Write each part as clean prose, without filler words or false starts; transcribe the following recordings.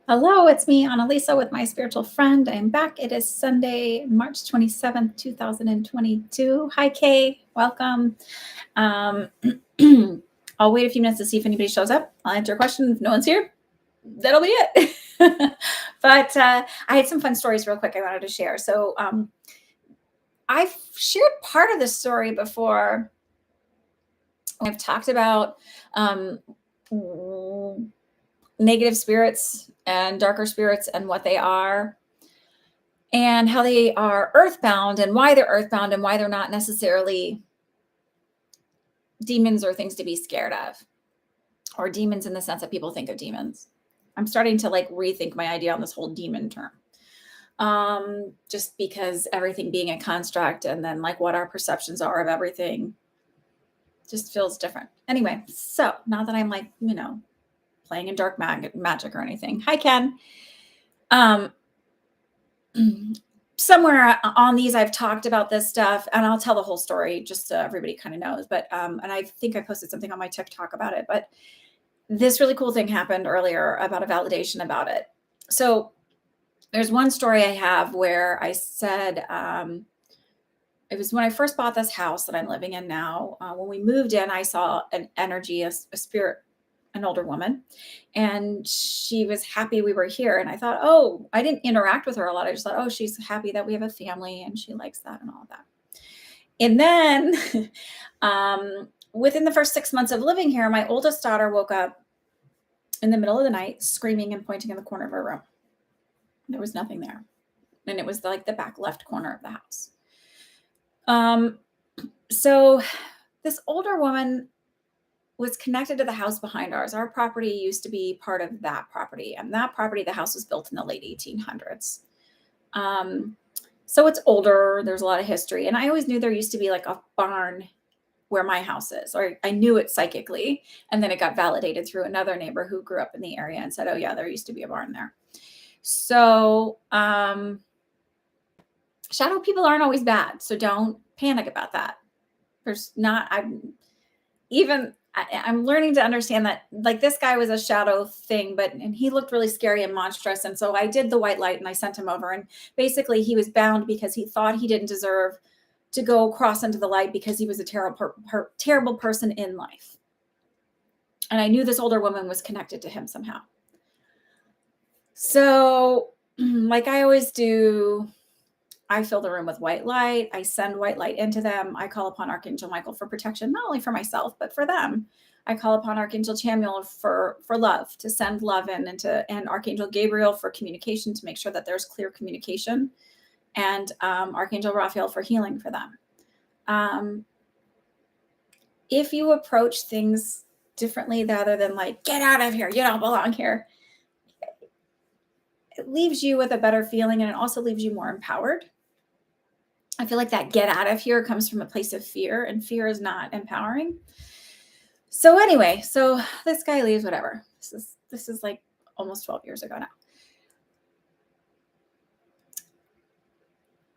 Hello, it's me, Annalisa, with my spiritual friend. I'm back. It is Sunday, March 27th, 2022. Hi, Kay. Welcome. Um, I'll wait a few minutes to see if anybody shows up. I'll answer a question. If no one's here, that'll be it. But I had some fun stories real quick I wanted to share. So I've shared part of this story before. I've talked about negative spirits and darker spirits and what they are and how they are earthbound and why they're earthbound and why they're not necessarily demons or things to be scared of, or demons in the sense that people think of demons. I'm starting to rethink my idea on this whole demon term. Just because everything being a construct and then what our perceptions are of everything just feels different. Anyway, so not that I'm playing in dark magic or anything. Hi, Ken. Somewhere on these, I've talked about this stuff, and I'll tell the whole story just so everybody kind of knows. But and I think I posted something on my TikTok about it. But this really cool thing happened earlier about a validation about it. So there's one story I have where I said it was when I first bought this house that I'm living in now. When we moved in, I saw an energy, a spirit, an older woman, and she was happy we were here. And I thought, oh, I didn't interact with her a lot. I just thought, oh, she's happy that we have a family and she likes that and all of that. And then within the first 6 months of living here, my oldest daughter woke up in the middle of the night screaming and pointing in the corner of her room. There was nothing there. And it was the back left corner of the house. So this older woman was connected to the house behind ours. Our property used to be part of that property, and that property, the house was built in the late 1800s. So it's older. There's a lot of history. And I always knew there used to be a barn where my house is, or I knew it psychically. And then it got validated through another neighbor who grew up in the area and said, oh yeah, there used to be a barn there. So, shadow people aren't always bad. So don't panic about that. I'm learning to understand that this guy was a shadow thing, and he looked really scary and monstrous. And so I did the white light and I sent him over, and basically he was bound because he thought he didn't deserve to go cross into the light because he was a terrible person in life. And I knew this older woman was connected to him somehow. So like I always do, I fill the room with white light. I send white light into them. I call upon Archangel Michael for protection, not only for myself, but for them. I call upon Archangel Chamuel for love, to send love in, and Archangel Gabriel for communication, to make sure that there's clear communication, and Archangel Raphael for healing for them. If you approach things differently rather than get out of here, you don't belong here, it leaves you with a better feeling, and it also leaves you more empowered. I feel like that get out of here comes from a place of fear, and fear is not empowering. So anyway, so this guy leaves, whatever. This is almost 12 years ago now.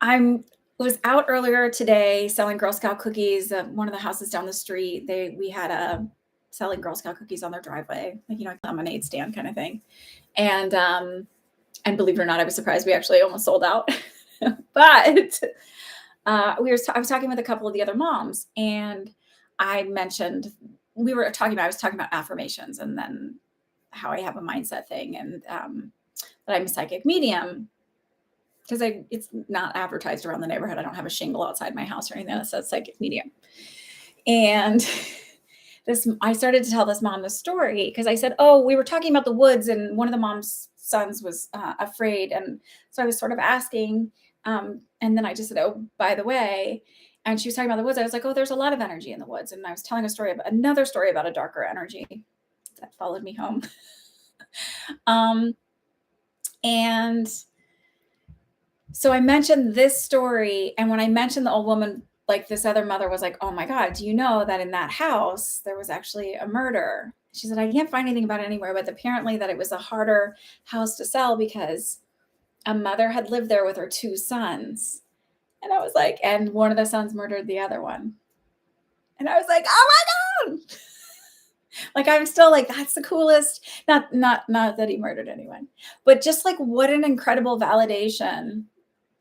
I was out earlier today selling Girl Scout cookies. One of the houses down the street, we had selling Girl Scout cookies on their driveway, a lemonade stand kind of thing. And believe it or not, I was surprised we actually almost sold out. But I was talking with a couple of the other moms, and I was talking about affirmations, and then how I have a mindset thing, and that I'm a psychic medium, because it's not advertised around the neighborhood. I don't have a shingle outside my house or anything that says psychic medium. And I started to tell this mom the story because I said, oh, we were talking about the woods, and one of the mom's sons was afraid. And so I was sort of asking, and then I just said, oh, by the way, and she was talking about the woods. I was like, oh, there's a lot of energy in the woods. And I was telling another story about a darker energy that followed me home. And so I mentioned this story. And when I mentioned the old woman, this other mother was like, oh my God, do you know that in that house, there was actually a murder? She said, I can't find anything about it anywhere, but apparently that it was a harder house to sell because a mother had lived there with her 2 sons. And I was like, and one of the sons murdered the other one. And I was like, oh my God. Like, I'm still like, that's the coolest. Not that he murdered anyone, but just like what an incredible validation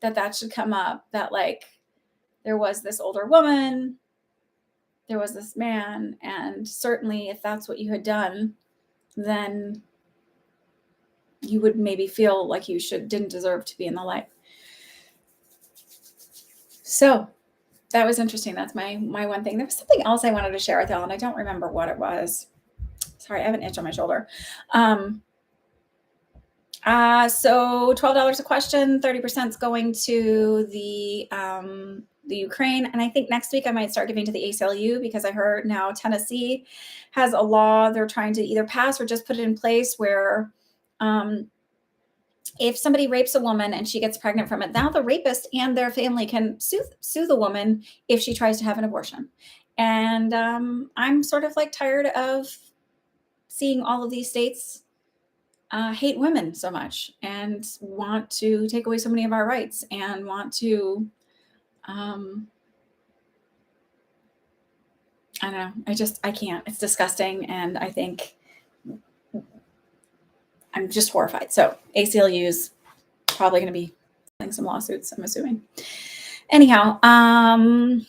that should come up, that like there was this older woman, there was this man, and certainly if that's what you had done, then you would maybe feel like you didn't deserve to be in the light. So that was interesting. That's my one thing. There was something else I wanted to share with y'all, and I don't remember what it was. Sorry, I have an itch on my shoulder. So $12 a question, 30% is going to the Ukraine. And I think next week I might start giving to the ACLU, because I heard now Tennessee has a law they're trying to either pass or just put it in place where if somebody rapes a woman and she gets pregnant from it, now the rapist and their family can sue the woman if she tries to have an abortion. And I'm sort of like tired of seeing all of these states hate women so much and want to take away so many of our rights and want to, I don't know. I can't. It's disgusting. And I think I'm just horrified. So ACLU is probably going to be filing some lawsuits, I'm assuming. Anyhow, all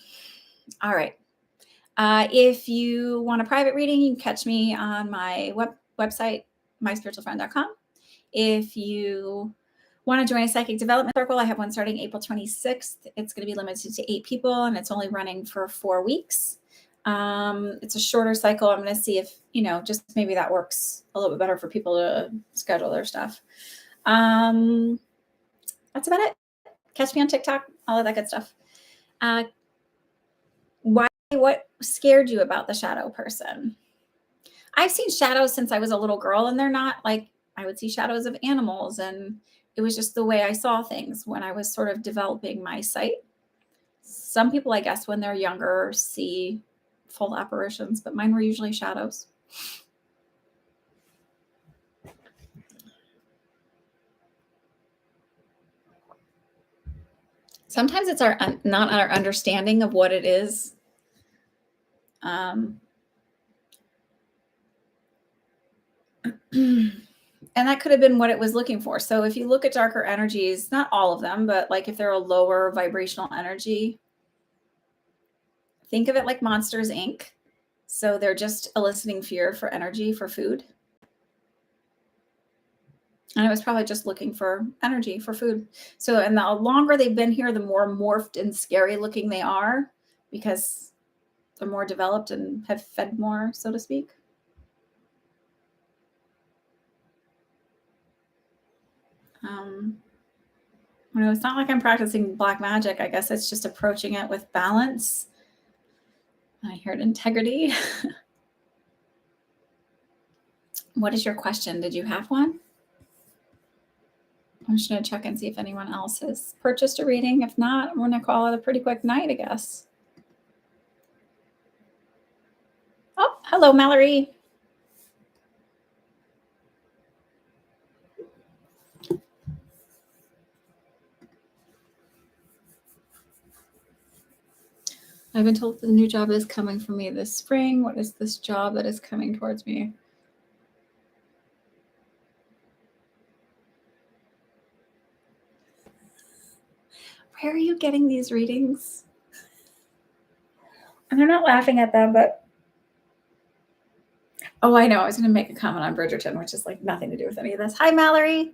right. If you want a private reading, you can catch me on my website, myspiritualfriend.com. If you want to join a psychic development circle, I have one starting April 26th. It's going to be limited to 8 people, and it's only running for 4 weeks. It's a shorter cycle. I'm going to see if, just maybe that works a little bit better for people to schedule their stuff. That's about it. Catch me on TikTok, all of that good stuff. What scared you about the shadow person? I've seen shadows since I was a little girl, and they're not like, I would see shadows of animals, and it was just the way I saw things when I was sort of developing my sight. Some people, I guess, when they're younger, see full apparitions, but mine were usually shadows. Sometimes it's not our understanding of what it is. And that could have been what it was looking for. So if you look at darker energies, not all of them, but like if they're a lower vibrational energy, think of it like Monsters, Inc. So they're just eliciting fear for energy, for food. And it was probably just looking for energy, for food. So, and the longer they've been here, the more morphed and scary looking they are, because they're more developed and have fed more, so to speak. It's not like I'm practicing black magic. I guess it's just approaching it with balance. I heard integrity. What is your question? Did you have one? I'm just going to check and see if anyone else has purchased a reading. If not, I'm going to call it a pretty quick night, I guess. Oh, hello, Mallory. I've been told that the new job is coming for me this spring. What is this job that is coming towards me? Where are you getting these readings? And they're not laughing at them, but oh, I know. I was going to make a comment on Bridgerton, which is like nothing to do with any of this. Hi, Mallory.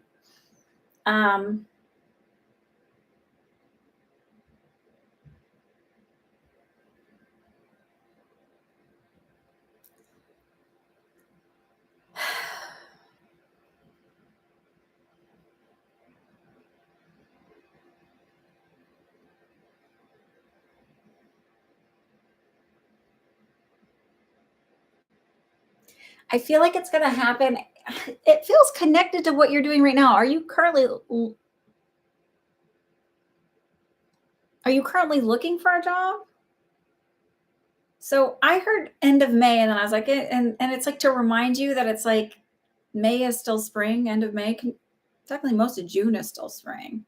I feel like it's going to happen. It feels connected to what you're doing right now. Are you currently looking for a job? So I heard end of May, and then I was like, and it's like to remind you that it's like May is still spring, end of May. Technically, most of June is still spring.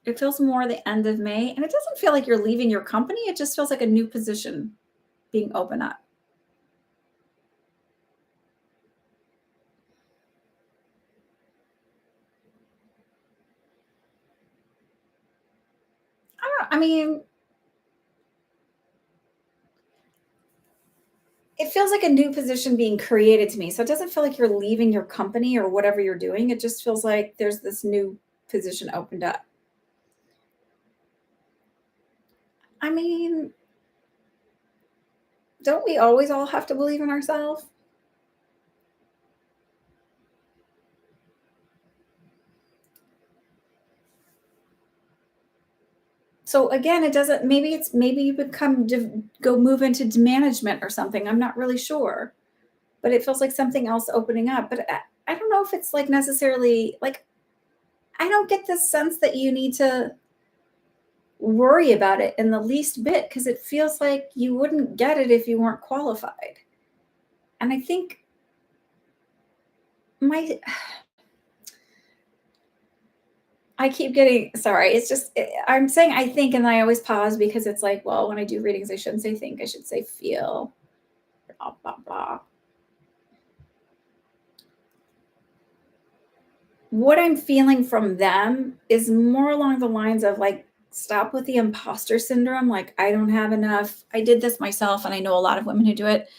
It feels more the end of May, and it doesn't feel like you're leaving your company. It just feels like a new position being opened up. I mean, it feels like a new position being created to me. So it doesn't feel like you're leaving your company or whatever you're doing. It just feels like there's this new position opened up. I mean, don't we always all have to believe in ourselves? So again, it doesn't, maybe you become, go move into management or something. I'm not really sure, but it feels like something else opening up. But I don't know if it's like necessarily like, I don't get this sense that you need to worry about it in the least bit because it feels like you wouldn't get it if you weren't qualified. And I think my I keep getting sorry. It's just I'm saying I think, and I always pause because it's like, well, when I do readings, I shouldn't say think. I should say feel. Blah blah blah. What I'm feeling from them is more along the lines of like, stop with the imposter syndrome. Like, I don't have enough. I did this myself, and I know a lot of women who do it,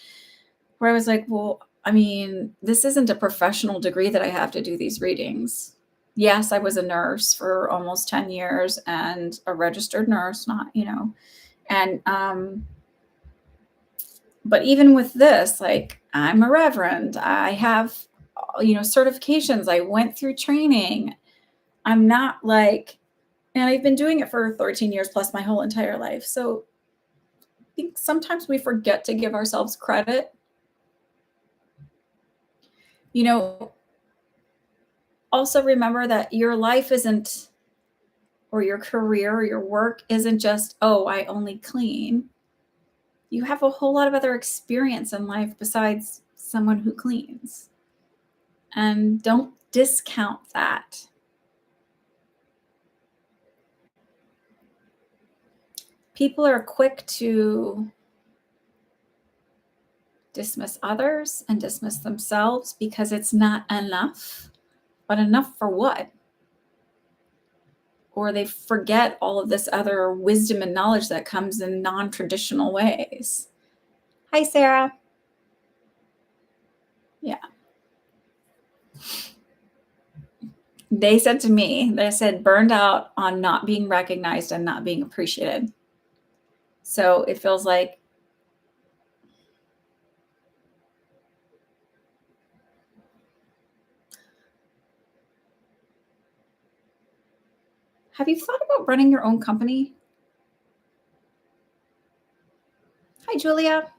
where I was like, well, I mean, this isn't a professional degree that I have to do these readings. Yes, I was a nurse for almost 10 years and a registered nurse, not, and but even with this, like, I'm a reverend. I have, certifications. I went through training. I'm not like, and I've been doing it for 13 years plus my whole entire life. So I think sometimes we forget to give ourselves credit. You know, also remember that your life isn't, or your career or your work isn't just, oh, I only clean. You have a whole lot of other experience in life besides someone who cleans. And don't discount that. People are quick to dismiss others and dismiss themselves because it's not enough. But enough for what? Or they forget all of this other wisdom and knowledge that comes in non-traditional ways. Hi, Sarah. Yeah. They said to me, they said, burned out on not being recognized and not being appreciated. So it feels like, have you thought about running your own company? Hi, Julia.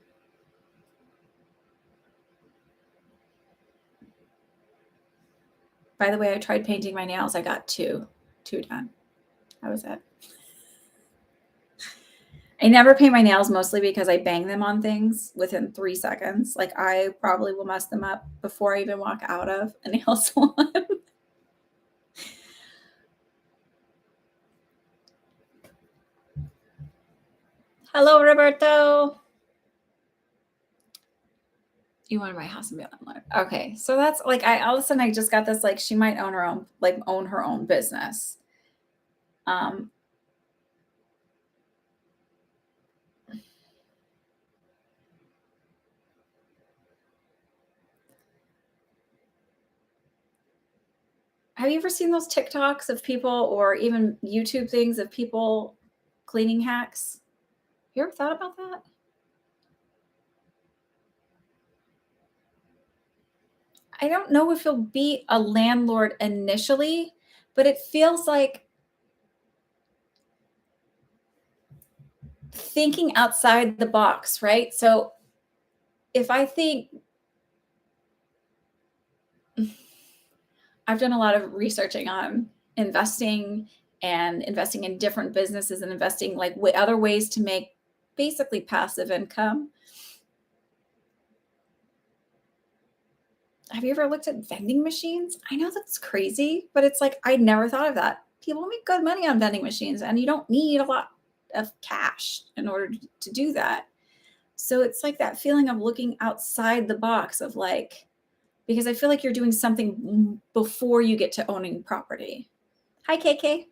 By the way, I tried painting my nails. I got two done. That was it. I never paint my nails mostly because I bang them on things within 3 seconds. Like, I probably will mess them up before I even walk out of a nail salon. Hello, Roberto. You want to buy a house and be a landlord. Okay. So that's like, all of a sudden I just got this, like, she might own her own business. Um, have you ever seen those TikToks of people, or even YouTube things of people cleaning hacks? You ever thought about that? I don't know if you'll be a landlord initially, but it feels like thinking outside the box, right? So if I think, I've done a lot of researching on investing and investing in different businesses and investing like other ways to make basically passive income. Have you ever looked at vending machines? I know that's crazy, but it's like, I never thought of that. people make good money on vending machines, and you don't need a lot of cash in order to do that. So it's like that feeling of looking outside the box of like, because I feel like you're doing something before you get to owning property. Hi, KK.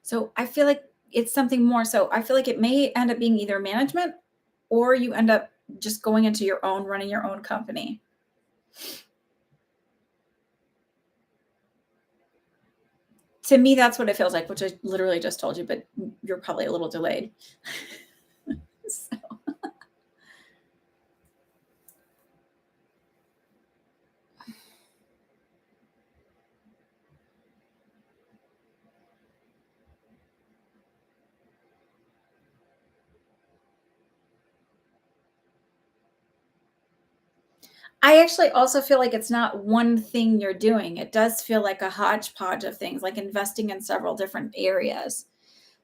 So I feel like it's something more. So I feel like it may end up being either management, or you end up just going into your own, running your own company. To me, that's what it feels like, which I literally just told you, but you're probably a little delayed. So. I actually also feel like it's not one thing you're doing. It does feel like a hodgepodge of things, like investing in several different areas.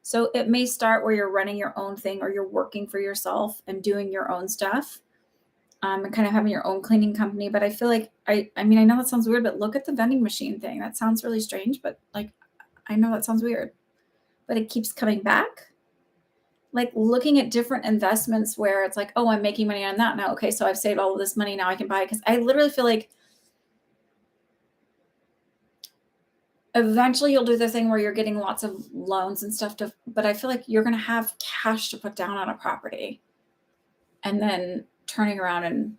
So it may start where you're running your own thing, or you're working for yourself and doing your own stuff, and kind of having your own cleaning company. But I feel like I mean, I know that sounds weird, but look at the vending machine thing. That sounds really strange, but like, I know that sounds weird, but it keeps coming back. Like looking at different investments where it's like, oh, I'm making money on that now. Okay, so I've saved all of this money. Now I can buy it. Because I literally feel like eventually you'll do the thing where you're getting lots of loans and stuff but I feel like you're going to have cash to put down on a property, and then turning around and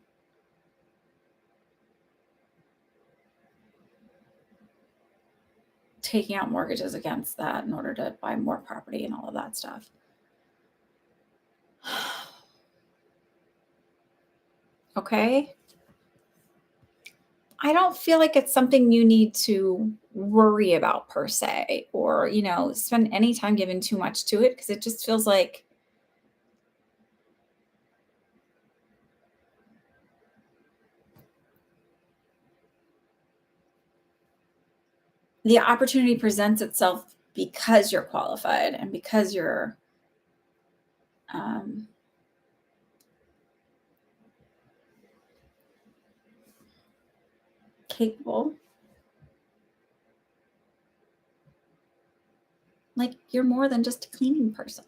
taking out mortgages against that in order to buy more property and all of that stuff. Okay. I don't feel like it's something you need to worry about per se, or, spend any time giving too much to it, because it just feels like the opportunity presents itself because you're qualified and because you're um, capable. Like, you're more than just a cleaning person.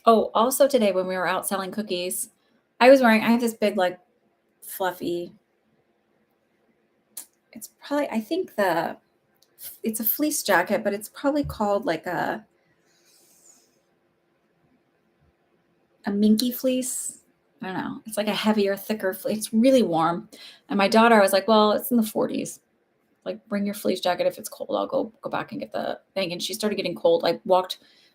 Oh, also today when we were out selling cookies, I have this big, like, fluffy, it's probably, I think it's a fleece jacket, but it's probably called like a minky fleece. I don't know. It's like a heavier, thicker fleece. It's really warm. And my daughter, I was like, well, it's in the 40s. Like, bring your fleece jacket. If it's cold, I'll go back and get the thing. And she started getting cold. I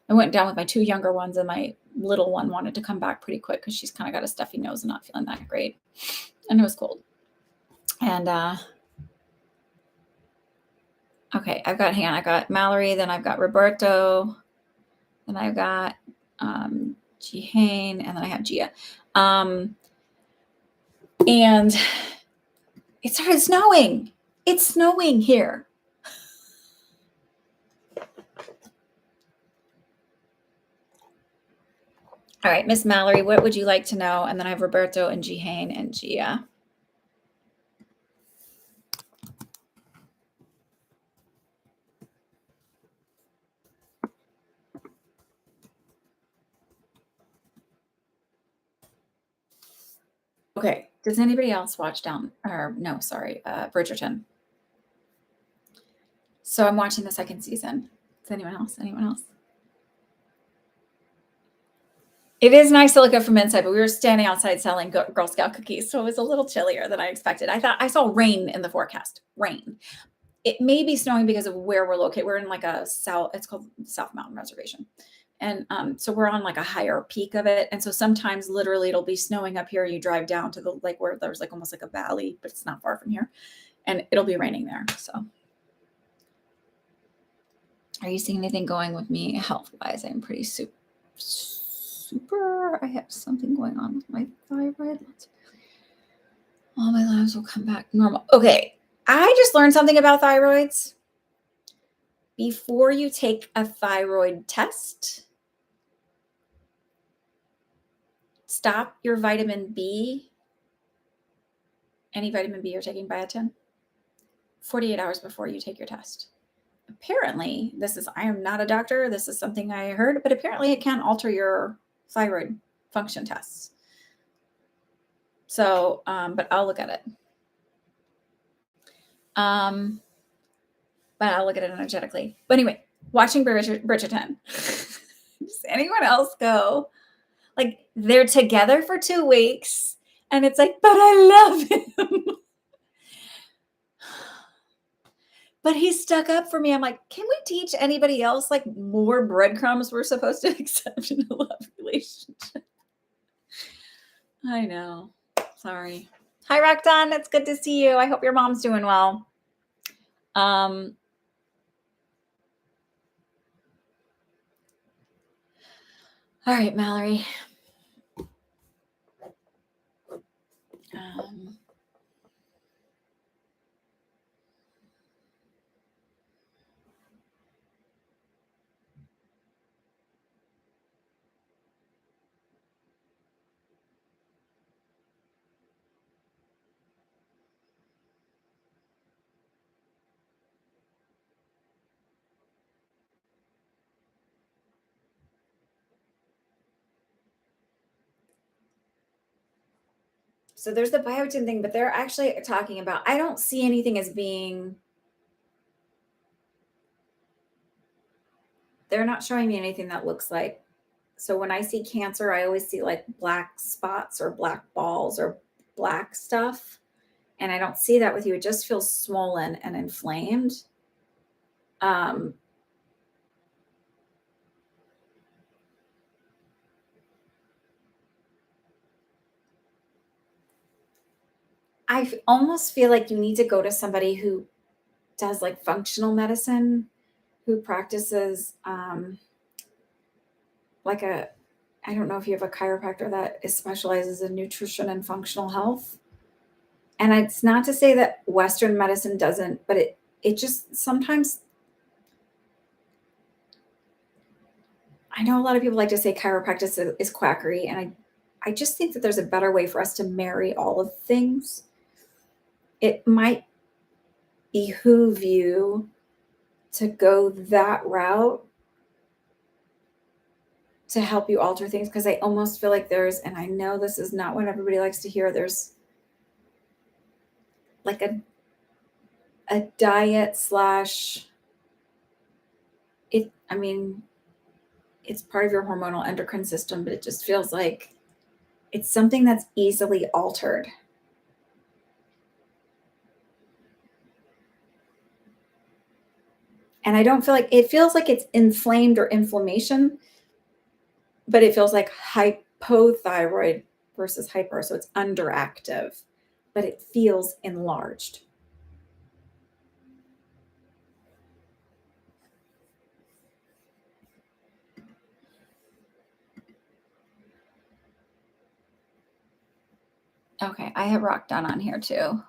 went down with my two younger ones, and my little one wanted to come back pretty quick because she's kind of got a stuffy nose and not feeling that great. And it was cold. And okay, I've got Mallory, then I've got Roberto, then I've got Jihane, and then I have Gia. And it started snowing. It's snowing here. All right, Miss Mallory, what would you like to know? And then I have Roberto and Jihane and Gia. Okay. Does anybody else watch Bridgerton? So I'm watching the second season. Does anyone else? Anyone else? It is nice to look up from inside, but we were standing outside selling Girl Scout cookies, so it was a little chillier than I expected. I thought I saw rain in the forecast. Rain. It may be snowing because of where we're located. We're in like it's called South Mountain Reservation. And so we're on like a higher peak of it. And so sometimes literally it'll be snowing up here. You drive down to the like where there's like almost like a valley, but it's not far from here. And it'll be raining there. So are you seeing anything going with me health-wise? I'm pretty super. I have something going on with my thyroid. All my labs will come back normal. Okay. I just learned something about thyroids. before you take a thyroid test, stop your vitamin B, any vitamin B you're taking, biotin, 48 hours before you take your test. Apparently, I am not a doctor, this is something I heard, but apparently it can alter your thyroid function tests. So, but I'll look at it. But I'll look at it energetically. But anyway, watching Bridgerton. Does anyone else go? Like, they're together for 2 weeks, and it's like, but I love him. But he's stuck up for me. I'm like, can we teach anybody else like more breadcrumbs we're supposed to accept in a love relationship? I know. Sorry. Hi, Rakdan. It's good to see you. I hope your mom's doing well. All right, Mallory. So there's the biotin thing, but they're actually talking about, I don't see anything as being, they're not showing me anything that looks like, so when I see cancer, I always see like black spots or black balls or black stuff. And I don't see that with you. It just feels swollen and inflamed. I almost feel like you need to go to somebody who does like functional medicine, who practices like I don't know if you have a chiropractor that specializes in nutrition and functional health. And it's not to say that Western medicine doesn't, but it just sometimes, I know a lot of people like to say chiropractic is quackery, and I just think that there's a better way for us to marry all of things. It might behoove you to go that route to help you alter things, because I almost feel like and I know this is not what everybody likes to hear, there's like a diet slash it's part of your hormonal endocrine system, but it just feels like it's something that's easily altered. And I don't feel like it feels like it's inflamed or inflammation, but it feels like hypothyroid versus hyper. So it's underactive, but it feels enlarged. Okay, I have rock done on here too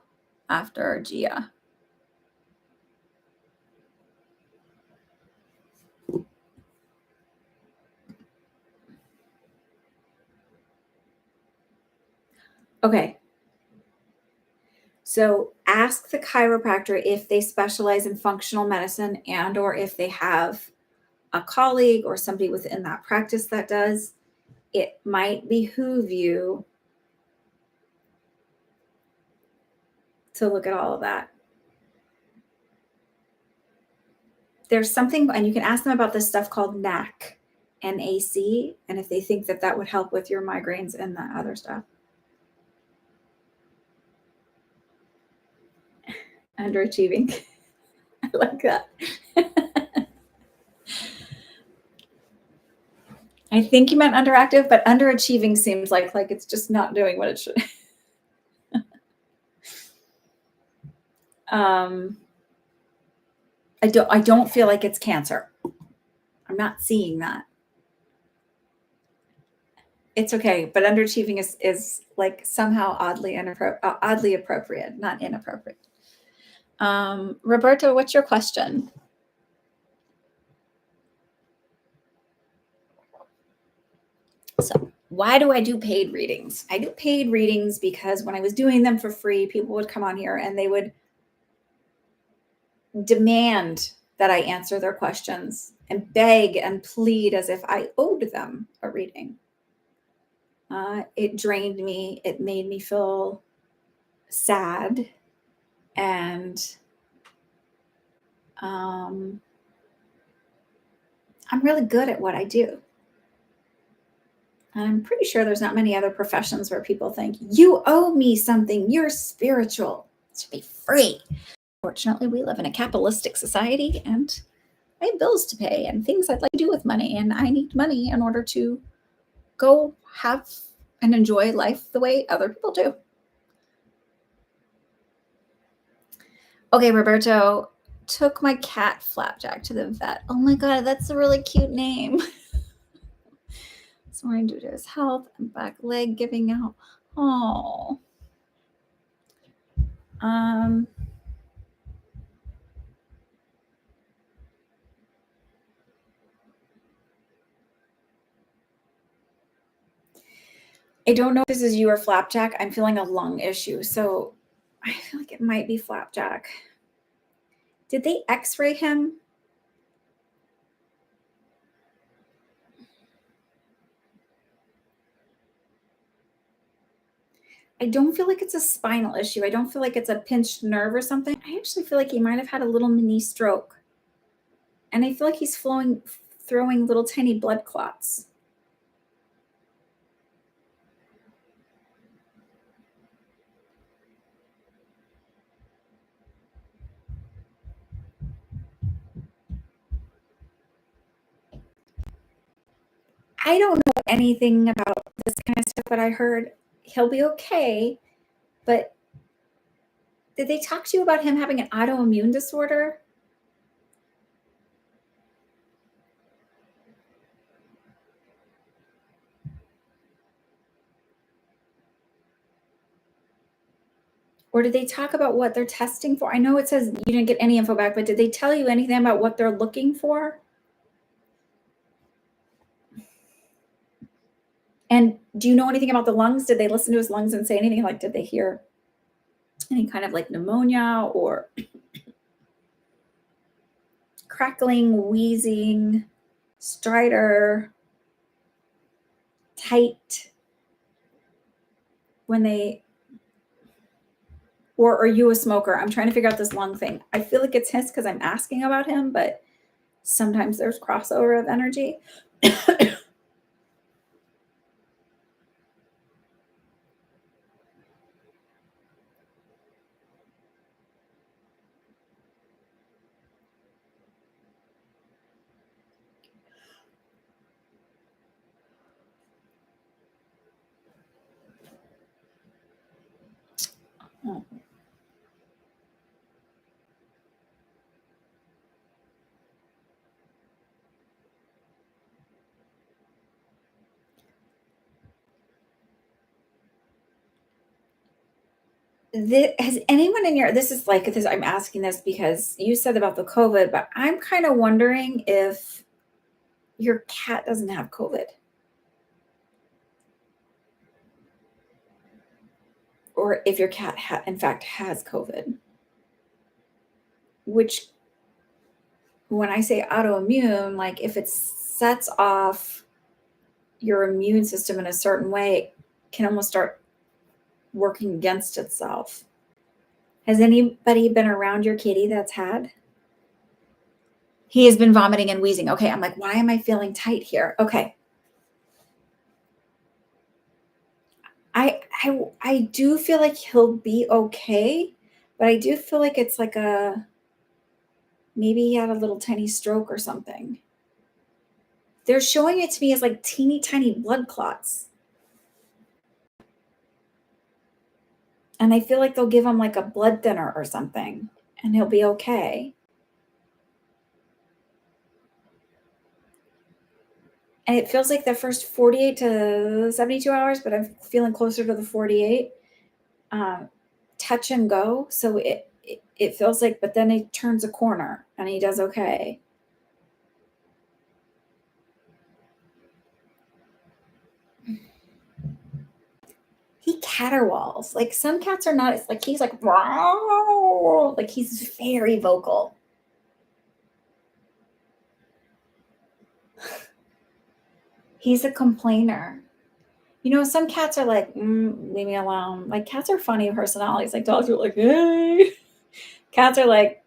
after Gia. Okay. So ask the chiropractor if they specialize in functional medicine and or if they have a colleague or somebody within that practice that does. It might behoove you to look at all of that. There's something, and you can ask them about this stuff called NAC, NAC, and if they think that that would help with your migraines and that other stuff. Underachieving. I like that. I think you meant underactive, but underachieving seems like it's just not doing what it should. I don't feel like it's cancer. I'm not seeing that. It's okay, but underachieving is like somehow oddly appropriate, not inappropriate. Roberto, what's your question? So why do I do paid readings? I do paid readings because when I was doing them for free, people would come on here and they would demand that I answer their questions and beg and plead as if I owed them a reading. It drained me. It made me feel sad. And I'm really good at what I do. And I'm pretty sure there's not many other professions where people think, you owe me something. You're spiritual. It should be free. Fortunately, we live in a capitalistic society and I have bills to pay and things I'd like to do with money. And I need money in order to go have and enjoy life the way other people do. Okay, Roberto, took my cat Flapjack to the vet. Oh my God, that's a really cute name. Something due to his health and back leg giving out. Oh. I don't know if this is you or Flapjack. I'm feeling a lung issue, so I feel like it might be Flapjack. Did they x-ray him? I don't feel like it's a spinal issue. I don't feel like it's a pinched nerve or something. I actually feel like he might have had a little mini stroke. And I feel like he's throwing little tiny blood clots. I don't know anything about this kind of stuff, but I heard he'll be okay. But did they talk to you about him having an autoimmune disorder? Or did they talk about what they're testing for? I know it says you didn't get any info back, but did they tell you anything about what they're looking for? And do you know anything about the lungs? Did they listen to his lungs and say anything? Like, did they hear any kind of like pneumonia or crackling, wheezing, stridor, tight when they, or are you a smoker? I'm trying to figure out this lung thing. I feel like it's his because I'm asking about him, but sometimes there's crossover of energy. Oh. Has anyone in your, this is like this, I'm asking this because you said about the COVID, but I'm kind of wondering if your cat doesn't have COVID or if your cat in fact has COVID, which when I say autoimmune, like if it sets off your immune system in a certain way, it can almost start working against itself. Has anybody been around your kitty that's had? He has been vomiting and wheezing. Okay, I'm like, why am I feeling tight here? Okay. I do feel like he'll be okay, but I do feel like it's like maybe he had a little tiny stroke or something. They're showing it to me as like teeny tiny blood clots. And I feel like they'll give him like a blood thinner or something and he'll be okay. And it feels like the first 48 to 72 hours, but I'm feeling closer to the 48. Touch and go. So it feels like, but then he turns a corner and he does okay. caterwauls. Like some cats are not, it's like he's like, "Wow," like he's very vocal. He's a complainer. Some cats are like, leave me alone. Like cats are funny personalities. Like dogs are like, hey. Cats are like,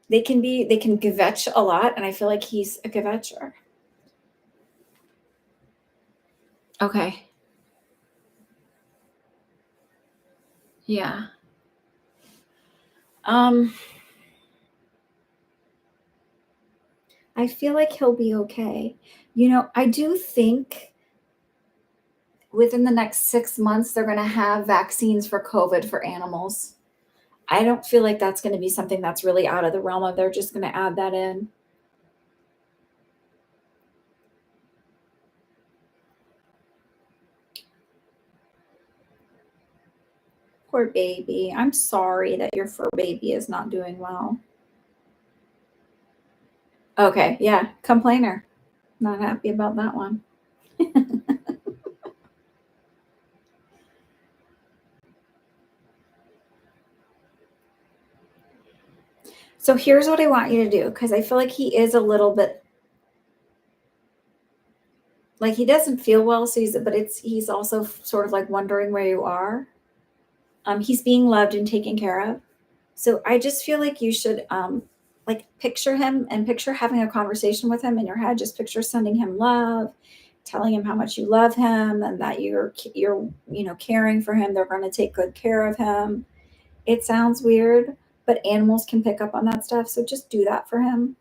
they can kvetch a lot. And I feel like he's a kvetcher. Okay. Yeah. Um, I feel like he'll be okay. I do think within the next 6 months, they're going to have vaccines for COVID for animals. I don't feel like that's going to be something that's really out of the realm of they're just going to add that in. Poor baby. I'm sorry that your fur baby is not doing well. Okay, yeah, complainer. Not happy about that one. So here's what I want you to do because I feel like he is a little bit like he doesn't feel well, so he's also sort of like wondering where you are. He's being loved and taken care of. So I just feel like you should like picture him and picture having a conversation with him in your head. Just picture sending him love, telling him how much you love him and that you're caring for him. They're going to take good care of him. It sounds weird, but animals can pick up on that stuff. So just do that for him.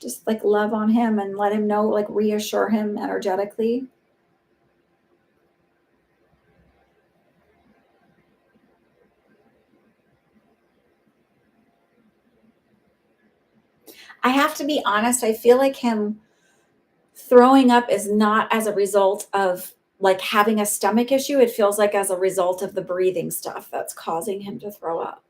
Just like love on him and let him know, like reassure him energetically. I have to be honest, I feel like him throwing up is not as a result of like having a stomach issue. It feels like as a result of the breathing stuff that's causing him to throw up.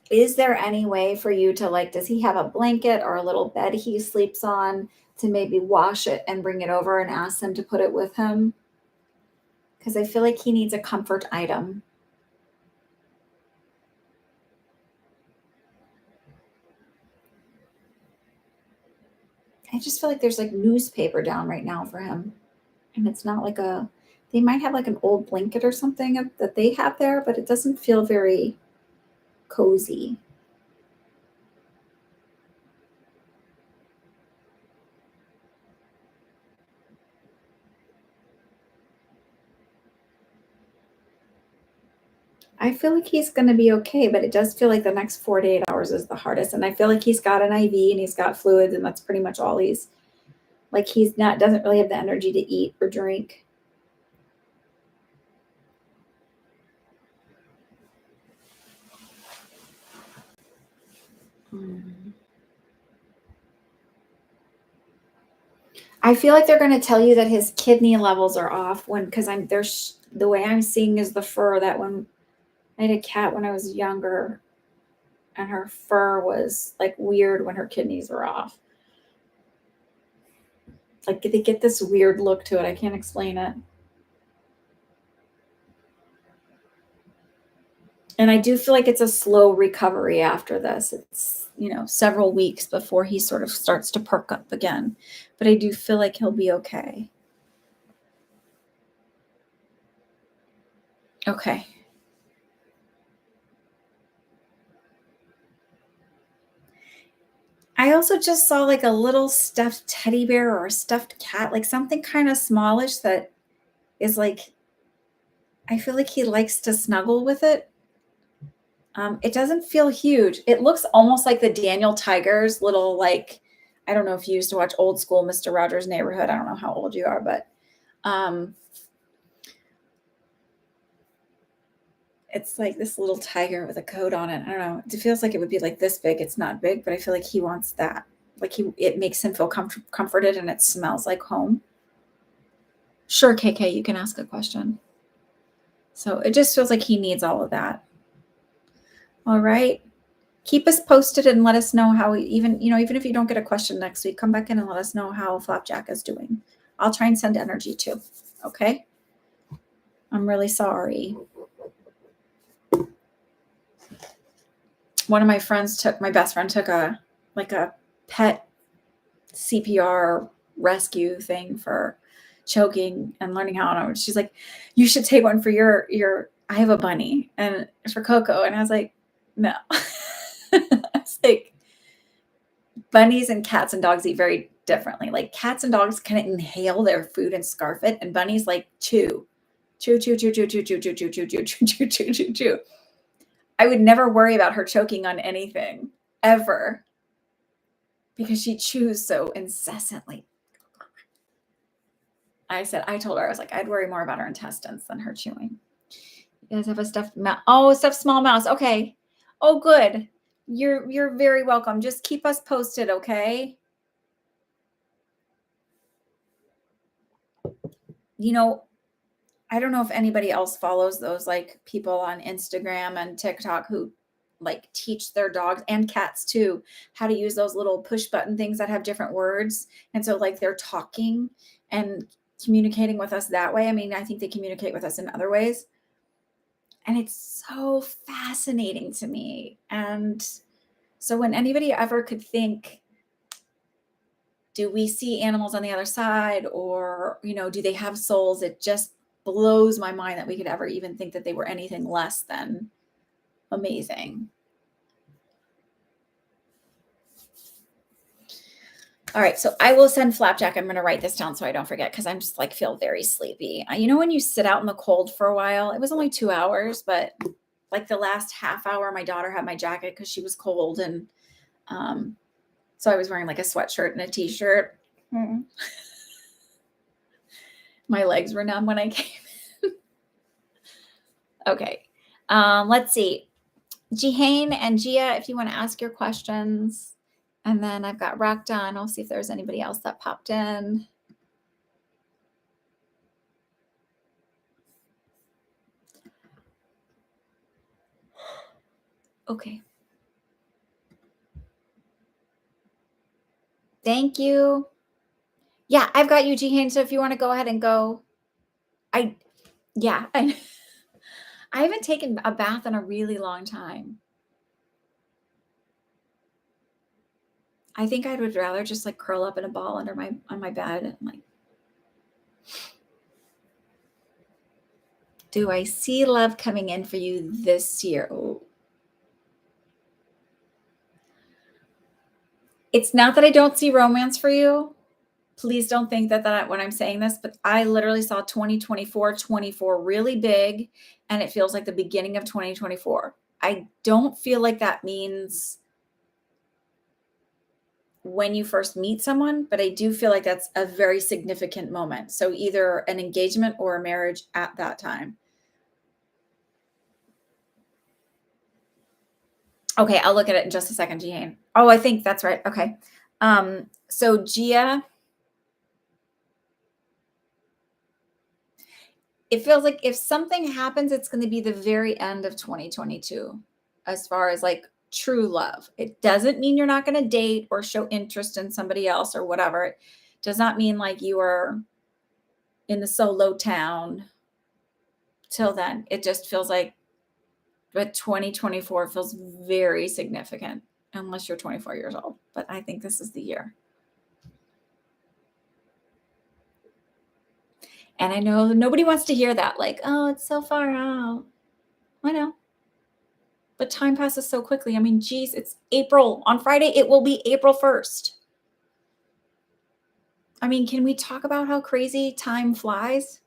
Is there any way for you to like, does he have a blanket or a little bed he sleeps on to maybe wash it and bring it over and ask them to put it with him? Because I feel like he needs a comfort item. I just feel like there's like newspaper down right now for him. And it's not like they might have like an old blanket or something that they have there, but it doesn't feel very cozy. I feel like he's going to be okay, but it does feel like the next 4 to 8 hours is the hardest. And I feel like he's got an IV and he's got fluids, and that's pretty much all he's not, doesn't really have the energy to eat or drink. Mm. I feel like they're going to tell you that his kidney levels are off because the way I'm seeing is the fur that when I had a cat when I was younger and her fur was like weird when her kidneys were off. Like they get this weird look to it. I can't explain it. And I do feel like it's a slow recovery after this. It's several weeks before he sort of starts to perk up again. But I do feel like he'll be okay. Okay. I also just saw like a little stuffed teddy bear or a stuffed cat, like something kind of smallish that is like, I feel like he likes to snuggle with it. It doesn't feel huge. It looks almost like the Daniel Tiger's little, like, I don't know if you used to watch old school Mr. Rogers' Neighborhood. I don't know how old you are, but um, it's like this little tiger with a coat on it. I don't know. It feels like it would be like this big. It's not big, but I feel like he wants that. Like it makes him feel comforted, and it smells like home. Sure, KK, you can ask a question. So it just feels like he needs all of that. All right. keep us posted and let us know how, even if you don't get a question next week, come back in and let us know how Flapjack is doing. I'll try and send energy too. Okay. I'm really sorry. One of my best friend took a pet CPR rescue thing for choking and learning how to. She's like, you should take one for your. I have a bunny and for Coco, and I was like, no. It's like bunnies and cats and dogs eat very differently. Like cats and dogs can inhale their food and scarf it, and bunnies like chew. I would never worry about her choking on anything ever because she chews so incessantly. I told her, I was like, I'd worry more about her intestines than her chewing. You guys have a stuffed mouse. Oh, stuffed small mouse. Okay. Oh, good. You're very welcome. Just keep us posted, okay? I don't know if anybody else follows those like people on Instagram and TikTok who like teach their dogs and cats too how to use those little push button things that have different words. And so like they're talking and communicating with us that way. I mean, I think they communicate with us in other ways. And it's so fascinating to me. And so when anybody ever could think, do we see animals on the other side, or, do they have souls? It just blows my mind that we could ever even think that they were anything less than amazing. All right. So I will send Flapjack. I'm going to write this down so I don't forget, because I'm just like feel very sleepy. When you sit out in the cold for a while, it was only 2 hours, but like the last half hour, my daughter had my jacket because she was cold. And so I was wearing like a sweatshirt and a t-shirt. My legs were numb when I came in. Okay. Let's see. Jihane and Gia, if you want to ask your questions. And then I've got Rock done. I'll see if there's anybody else that popped in. Okay. Thank you. Yeah, I've got you, Jihane. So if you want to go ahead and go. I haven't taken a bath in a really long time. I think I would rather just like curl up in a ball on my bed and like. Do I see love coming in for you this year? Oh. It's not that I don't see romance for you. Please don't think that when I'm saying this, but I literally saw 2024 really big, and it feels like the beginning of 2024. I don't feel like that means when you first meet someone, but I do feel like that's a very significant moment. So either an engagement or a marriage at that time. Okay, I'll look at it in just a second, Jihane. Oh, I think that's right. Okay. So Gia, it feels like if something happens, it's going to be the very end of 2022 as far as like true love. It doesn't mean you're not going to date or show interest in somebody else or whatever. It does not mean like you are in the solo town till then. It just feels like, but 2024 feels very significant unless you're 24 years old. But I think this is the year. And I know nobody wants to hear that. Like, oh, it's so far out. I know. But time passes so quickly. I mean, geez, it's April. On Friday, it will be April 1st. I mean, can we talk about how crazy time flies?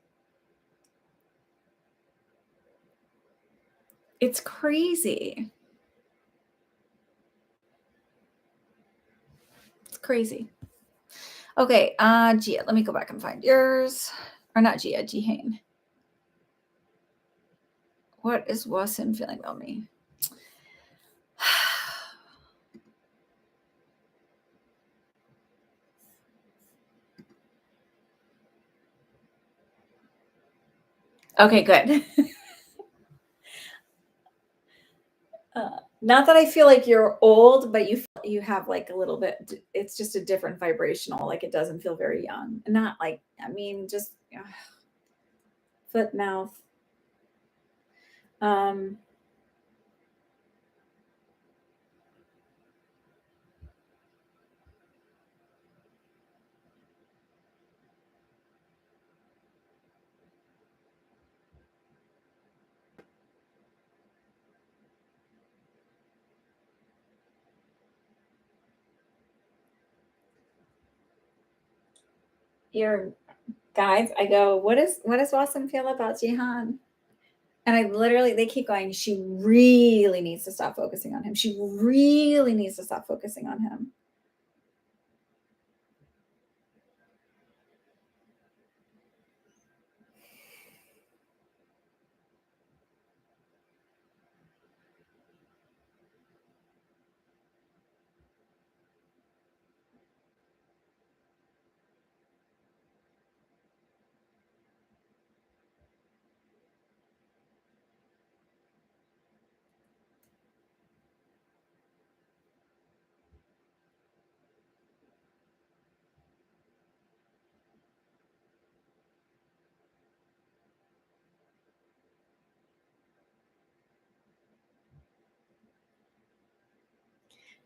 It's crazy. It's crazy. Okay, Gia, let me go back and find yours. Or not Gia, Jihane. What is Wasim feeling about me? Okay, good. Not that I feel like you're old, but you have like a little bit, it's just a different vibrational, like it doesn't feel very young. And not like, I mean, just foot, mouth. Um, your guides, I go, what does Wassim feel about Jihan? And I literally, they keep going, she really needs to stop focusing on him. She really needs to stop focusing on him.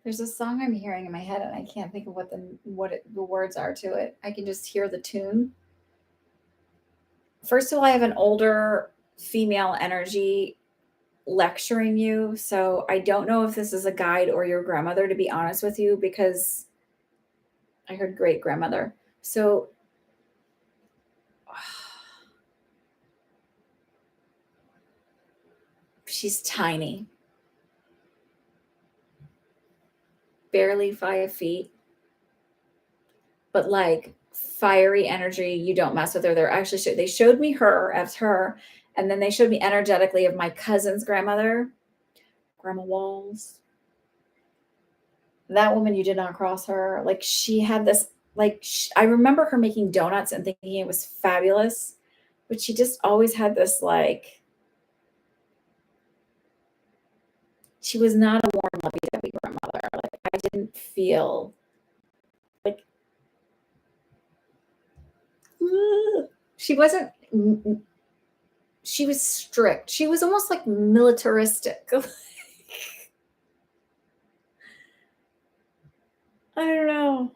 There's a song I'm hearing in my head, and I can't think of the words are to it. I can just hear the tune. First of all, I have an older female energy lecturing you, so I don't know if this is a guide or your grandmother, to be honest with you, because I heard great grandmother. So she's tiny, barely 5 feet, but like fiery energy. You don't mess with her. They're actually they showed me her as her, and then they showed me energetically of my cousin's grandmother, Grandma Walls. That woman, you did not cross her. Like she had this, like I remember her making donuts and thinking it was fabulous, but she just always had this like, she was not a warm, lovey-dovey grandmother. Like I didn't feel like she wasn't. She was strict. She was almost like militaristic. I don't know.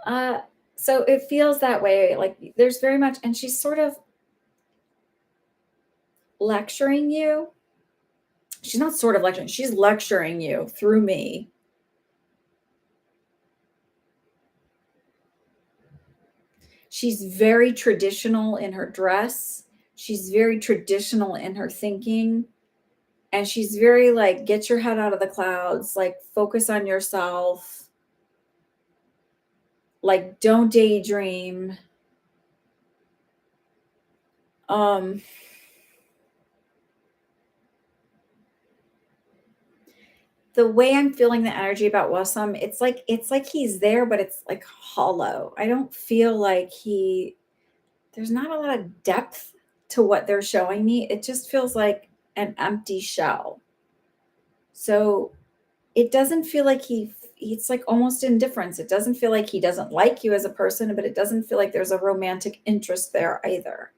Uh, so it feels that way. Like there's very much, and she's sort of lecturing you. She's not sort of lecturing. She's lecturing you through me. She's very traditional in her dress. She's very traditional in her thinking. And she's very like, get your head out of the clouds, like focus on yourself, like don't daydream. Um, the way I'm feeling the energy about Wassam, it's like he's there, but it's like hollow. I don't feel like there's not a lot of depth to what they're showing me. It just feels like an empty shell. So it doesn't feel like it's like almost indifference. It doesn't feel like he doesn't like you as a person, but it doesn't feel like there's a romantic interest there either.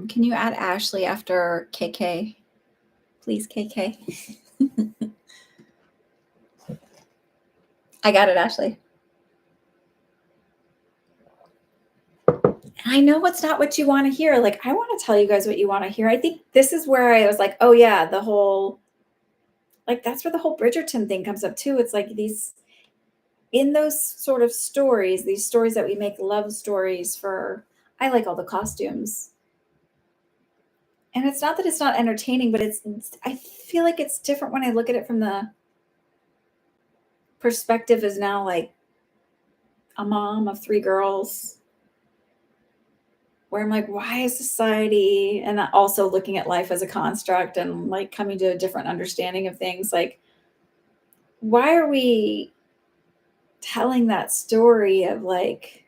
Can you add Ashley after KK? Please, KK. I got it, Ashley. I know it's not what you want to hear. Like, I want to tell you guys what you want to hear. I think this is where I was like, oh, yeah, the whole, like, that's where the whole Bridgerton thing comes up, too. It's like in those sort of stories, these stories that we make love stories for, I like all the costumes. And it's not that it's not entertaining, but I feel like it's different when I look at it from the perspective as now like a mom of 3 girls, where I'm like, why is society, and also looking at life as a construct and like coming to a different understanding of things, like why are we telling that story of like,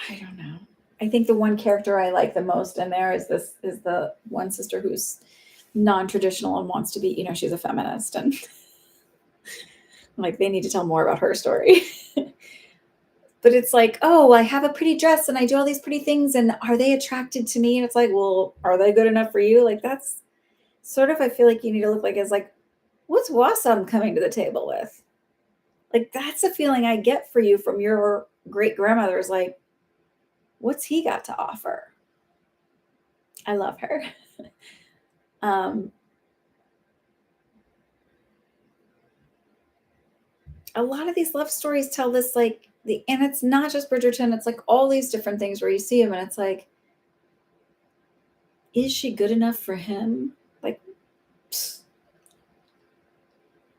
I don't know. I think the one character I like the most in there is the one sister who's non-traditional and wants to be, she's a feminist, and like they need to tell more about her story. But it's like, oh, I have a pretty dress and I do all these pretty things, and are they attracted to me? And it's like, well, are they good enough for you? Like that's sort of, I feel like you need to look like, is like, what's Wasam coming to the table with? Like that's a feeling I get for you from your great grandmother's like, what's he got to offer? I love her. um, a lot of these love stories tell this like and it's not just Bridgerton, it's like all these different things where you see him and it's like, is she good enough for him? Like, psst,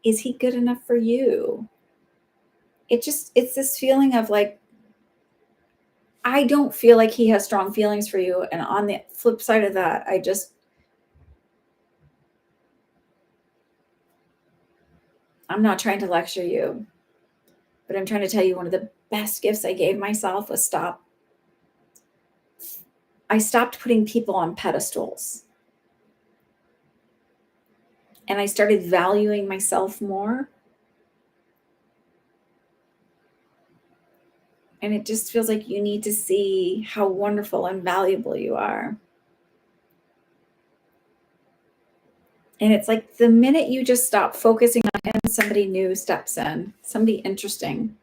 is he good enough for you? It's this feeling of like, I don't feel like he has strong feelings for you. And on the flip side of that, I'm not trying to lecture you, but I'm trying to tell you one of the best gifts I gave myself was I stopped putting people on pedestals. And I started valuing myself more. And it just feels like you need to see how wonderful and valuable you are. And it's like the minute you just stop focusing on him, somebody new steps in, somebody interesting.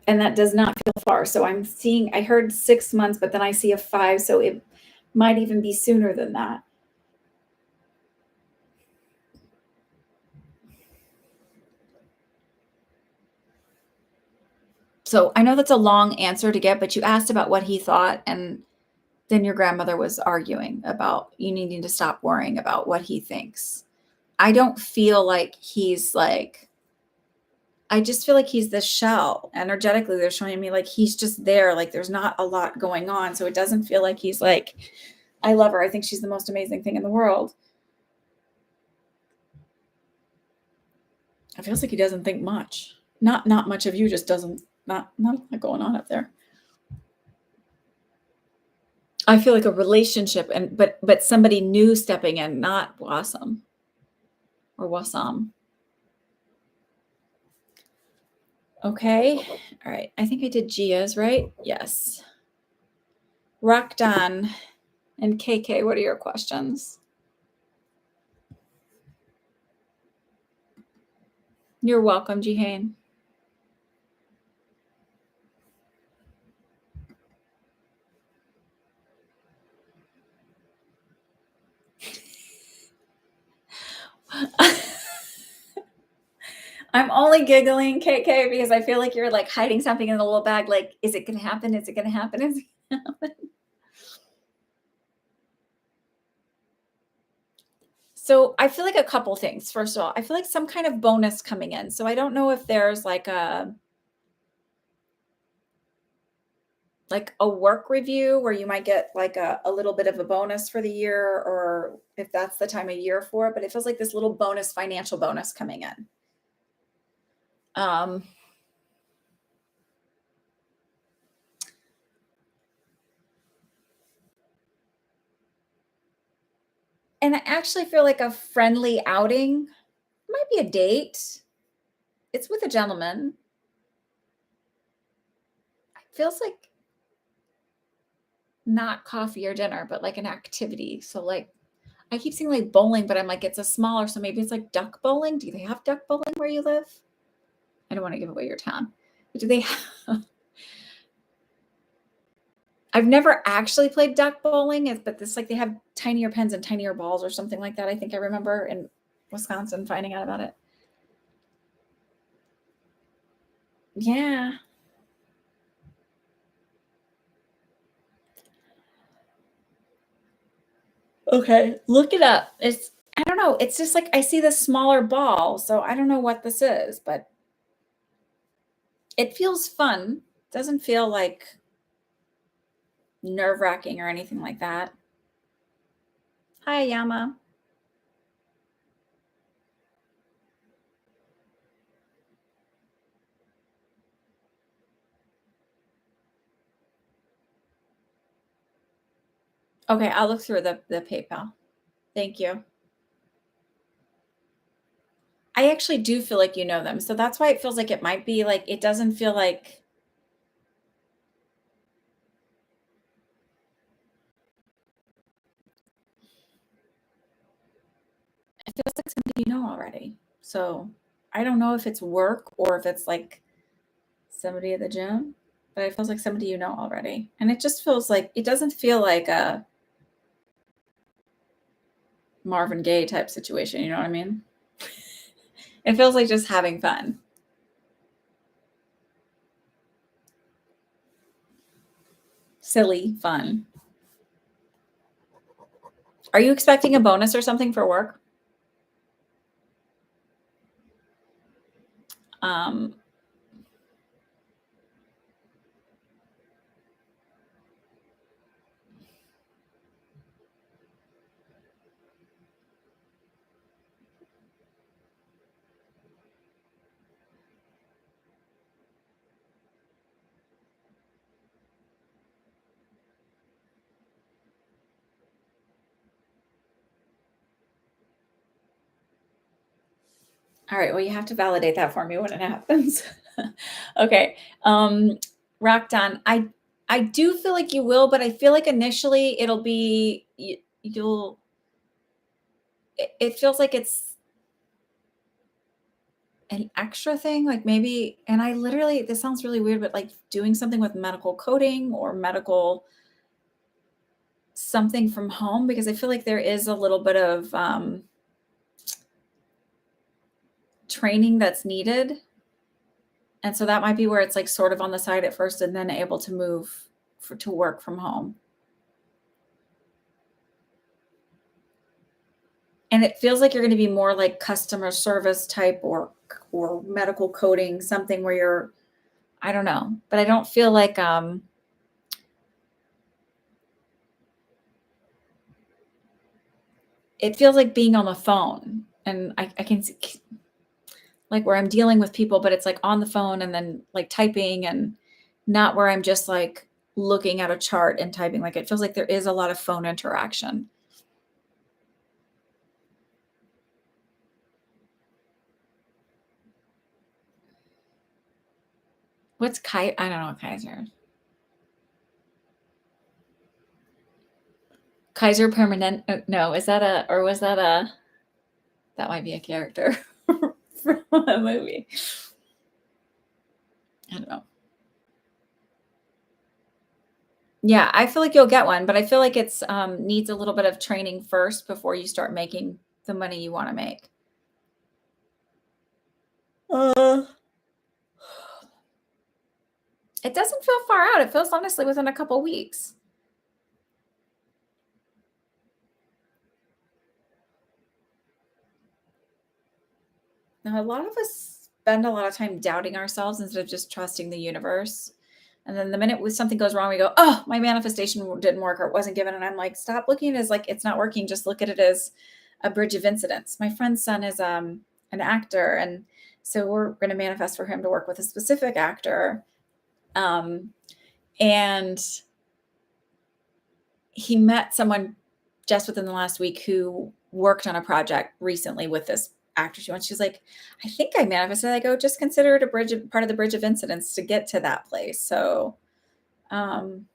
And that does not feel far. So I heard 6 months, but then I see a 5. So it might even be sooner than that. So I know that's a long answer to get, but you asked about what he thought, and then your grandmother was arguing about you needing to stop worrying about what he thinks. I don't feel like he's like, I just feel like he's this shell. Energetically, they're showing me like he's just there. Like there's not a lot going on. So it doesn't feel like he's like, I love her. I think she's the most amazing thing in the world. It feels like he doesn't think much. Not much of you, just doesn't, not going on up there. I feel like a relationship, and but somebody new stepping in, not Wasam or Wasam. Okay. All right. I think I did Gia's, right? Yes. Rakdan and KK, what are your questions? You're welcome, Jihane. I'm only giggling, KK, because I feel like you're like hiding something in the little bag. Like, is it going to happen? Is it going to happen? Is it going to happen? So I feel like a couple things. First of all, I feel like some kind of bonus coming in. So I don't know if there's like a work review where you might get like a little bit of a bonus for the year, or if that's the time of year for it, but it feels like this little bonus, financial bonus coming in. And I actually feel like a friendly outing. It might be a date. It's with a gentleman. It feels like not coffee or dinner, but like an activity. So like I keep seeing like bowling, but I'm like, it's a smaller, so maybe it's like duck bowling. Do they have duck bowling where you live? I don't want to give away your town, but do they have? I've never actually played duck bowling, but this like they have tinier pens and tinier balls or something like that. I think I remember in Wisconsin finding out about it. Yeah. Okay, look it up. I don't know. It's just like I see the smaller ball, so I don't know what this is, but it feels fun. Doesn't feel like nerve-wracking or anything like that. Hi, Yama. Okay, I'll look through the PayPal. Thank you. I actually do feel like you know them, so that's why it feels like it might be like it doesn't feel like it feels like somebody you know already. So, I don't know if it's work or if it's like somebody at the gym, but it feels like somebody you know already. And it just feels like it doesn't feel like a Marvin Gaye type situation, you know what I mean? It feels like just having fun. Silly fun. Are you expecting a bonus or something for work? Um, all right, well, you have to validate that for me when it happens. Okay. Rock Don, I do feel like you will, but I feel like initially it'll be you'll it feels like it's an extra thing, like maybe and I literally this sounds really weird, but like doing something with medical coding or medical something from home because I feel like there is a little bit of training that's needed. And so that might be where it's like sort of on the side at first and then able to move to work from home. And it feels like you're going to be more like customer service type or medical coding, something where you're I don't know, but I don't feel like it feels like being on the phone and I can see like where I'm dealing with people, but it's like on the phone and then like typing and not where I'm just like looking at a chart and typing. Like it feels like there is a lot of phone interaction. What's Kai? I don't know what Kaiser. Kaiser Permanent. No, is that a or was that a that might be a character from a movie. I don't know. Yeah, I feel like you'll get one, but I feel like it's needs a little bit of training first before you start making the money you want to make. Uh, it doesn't feel far out. It feels honestly within a couple weeks. Now, a lot of us spend a lot of time doubting ourselves instead of just trusting the universe. And then the minute something goes wrong, we go, "Oh, my manifestation didn't work or it wasn't given." And I'm like, "Stop looking at it as like it's not working. Just look at it as a bridge of incidents." My friend's son is an actor, and so we're going to manifest for him to work with a specific actor. Um, and he met someone just within the last week who worked on a project recently with this actor she wants. She's like, I think I manifested. I go, just consider it a part of the bridge of incidents to get to that place. So, um,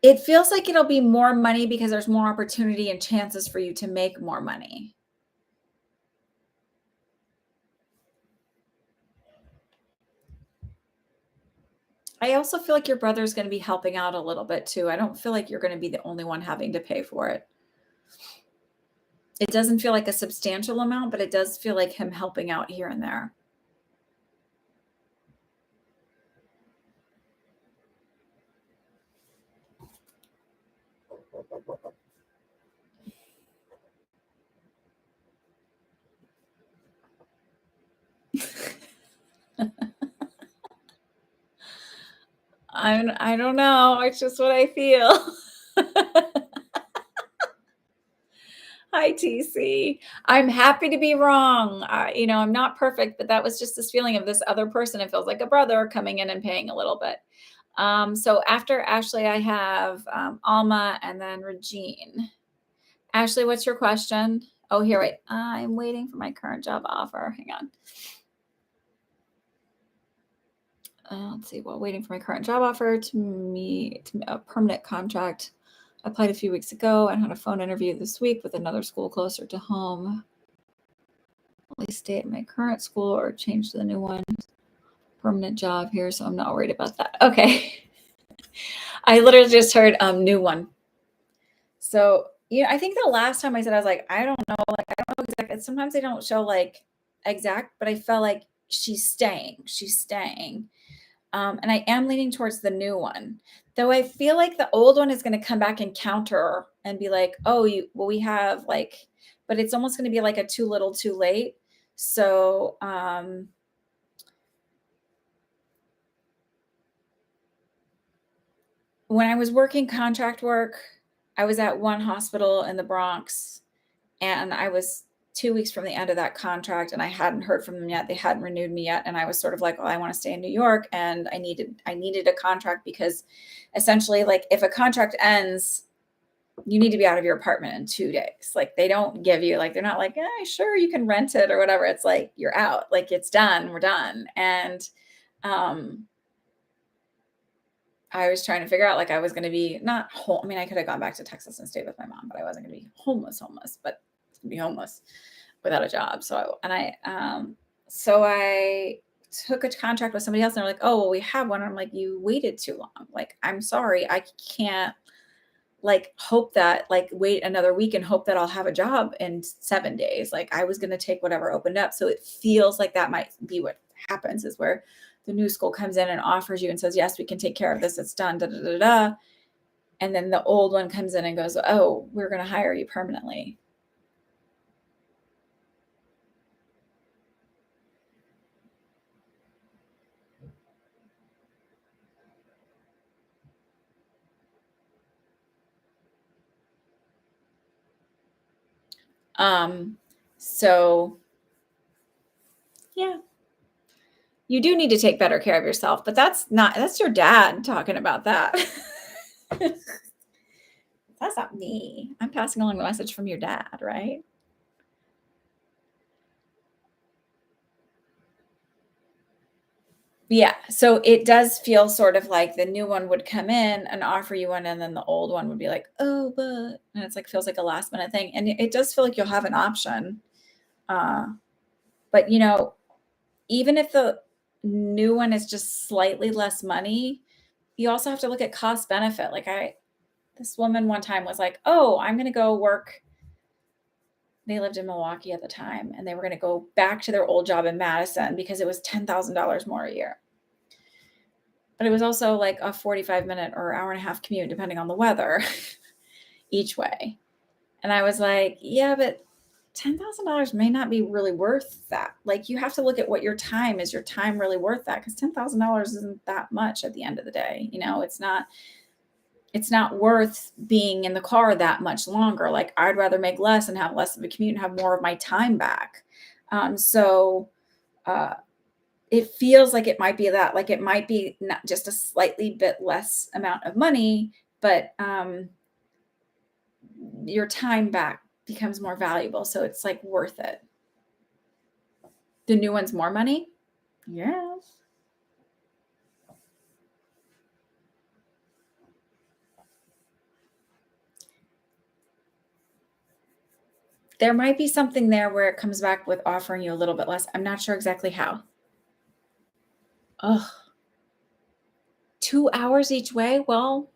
it feels like it'll be more money because there's more opportunity and chances for you to make more money. I also feel like your brother's going to be helping out a little bit too. I don't feel like you're going to be the only one having to pay for it. It doesn't feel like a substantial amount, but it does feel like him helping out here and there. I don't know. It's just what I feel. Hi, TC. I'm happy to be wrong. I'm not perfect, but that was just this feeling of this other person. It feels like a brother coming in and paying a little bit. So after Ashley, I have Alma and then Regine. Ashley, what's your question? Oh, here, wait. I'm waiting for my current job offer. Hang on. Let's see. Well, waiting for my current job offer to a permanent contract. I applied a few weeks ago and had a phone interview this week with another school closer to home. Will I stay at my current school or change to the new one? Permanent job here, so I'm not worried about that. Okay. I literally just heard new one. So, I think the last time I said, I was like, I don't know. Like, I don't know exactly. Sometimes they don't show like exact, but I felt like she's staying. She's staying. And I am leaning towards the new one, though I feel like the old one is going to come back and counter and be like, oh, we have like, but it's almost going to be like a too little, too late. So, when I was working contract work, I was at one hospital in the Bronx and I was 2 weeks from the end of that contract and I hadn't heard from them yet. They hadn't renewed me yet. And I was sort of like, well, I want to stay in New York. And I needed a contract because essentially, like, if a contract ends, you need to be out of your apartment in 2 days. Like, they don't give you, like, they're not like, sure, you can rent it or whatever. It's like, you're out, like, it's done. We're done. And, I was trying to figure out, like, I was going to be not home. I mean, I could have gone back to Texas and stayed with my mom, but I wasn't going to be homeless, but be homeless without a job. So I took a contract with somebody else and they're like, oh, well, we have one. And I'm like, you waited too long. Like, I'm sorry. I can't like hope that like wait another week and hope that I'll have a job in 7 days. Like, I was going to take whatever opened up. So it feels like that might be what happens, is where the new school comes in and offers you and says, yes, we can take care of this. It's done. Da, da, da, da. And then the old one comes in and goes, oh, we're going to hire you permanently. So yeah, you do need to take better care of yourself, but that's your dad talking about that. That's not me. I'm passing along the message from your dad, right? Yeah. So it does feel sort of like the new one would come in and offer you one, and then the old one would be like, oh, and it's like, feels like a last minute thing. And it does feel like you'll have an option. But even if the new one is just slightly less money, you also have to look at cost benefit. Like, this woman one time was like, oh, I'm going to go work. They lived in Milwaukee at the time, and they were going to go back to their old job in Madison because it was $10,000 more a year. But it was also like a 45-minute or hour and a half commute, depending on the weather, each way. And I was like, yeah, but $10,000 may not be really worth that. Like, you have to look at what your time is. Your time really worth that? Because $10,000 isn't that much at the end of the day. It's not worth being in the car that much longer. Like, I'd rather make less and have less of a commute and have more of my time back. It feels like it might be that, like, it might be not just a slightly bit less amount of money, but your time back becomes more valuable. So it's like worth it. The new one's more money? Yes. There might be something there where it comes back with offering you a little bit less. I'm not sure exactly how. Ugh. 2 hours each way? Well,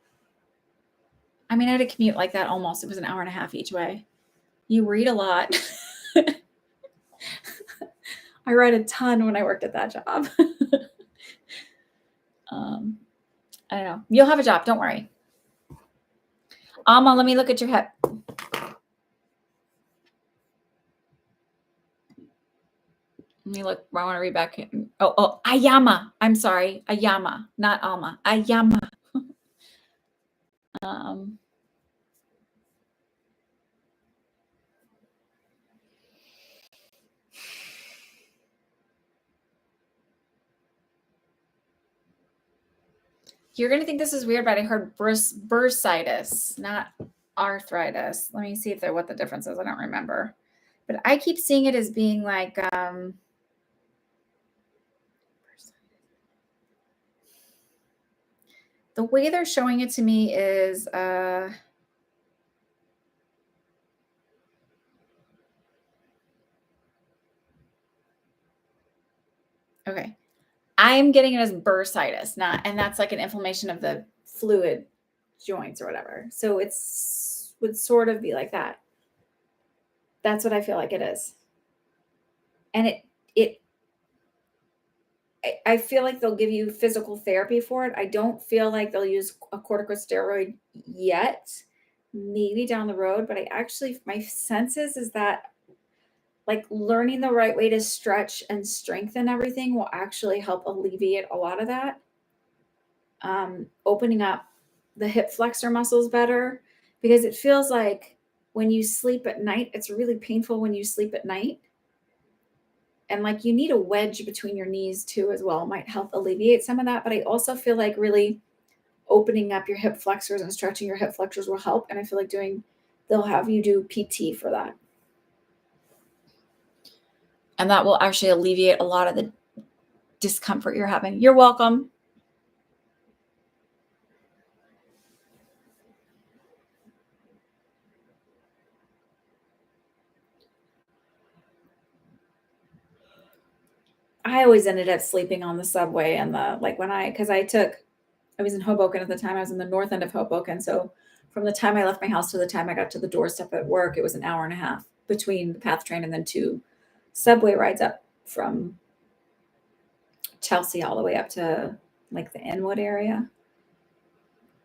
I mean, I had a commute like that almost. It was an hour and a half each way. You read a lot. I read a ton when I worked at that job. I don't know. You'll have a job. Don't worry. Alma, let me look at your hip. Let me look. I want to read back. Oh, Ayama. I'm sorry. Ayama, not Alma. Ayama. Um, you're going to think this is weird, but I heard bursitis, not arthritis. Let me see if what the difference is. I don't remember. But I keep seeing it as being like the way they're showing it to me is okay. I'm getting it as bursitis, and that's like an inflammation of the fluid joints or whatever. So would sort of be like that. That's what I feel like it is. And I feel like they'll give you physical therapy for it. I don't feel like they'll use a corticosteroid yet, maybe down the road, but my sense is that like learning the right way to stretch and strengthen everything will actually help alleviate a lot of that. Opening up the hip flexor muscles better, because it feels like when you sleep at night, it's really painful when you sleep at night. And like you need a wedge between your knees too as well. It might help alleviate some of that. But I also feel like really opening up your hip flexors and stretching your hip flexors will help. And I feel like they'll have you do PT for that. And that will actually alleviate a lot of the discomfort you're having. You're welcome. I always ended up sleeping on the subway and I was in Hoboken at the time. I was in the north end of Hoboken. So from the time I left my house to the time I got to the doorstep at work, it was an hour and a half between the PATH train and then 2 subway rides up from Chelsea all the way up to like the Inwood area.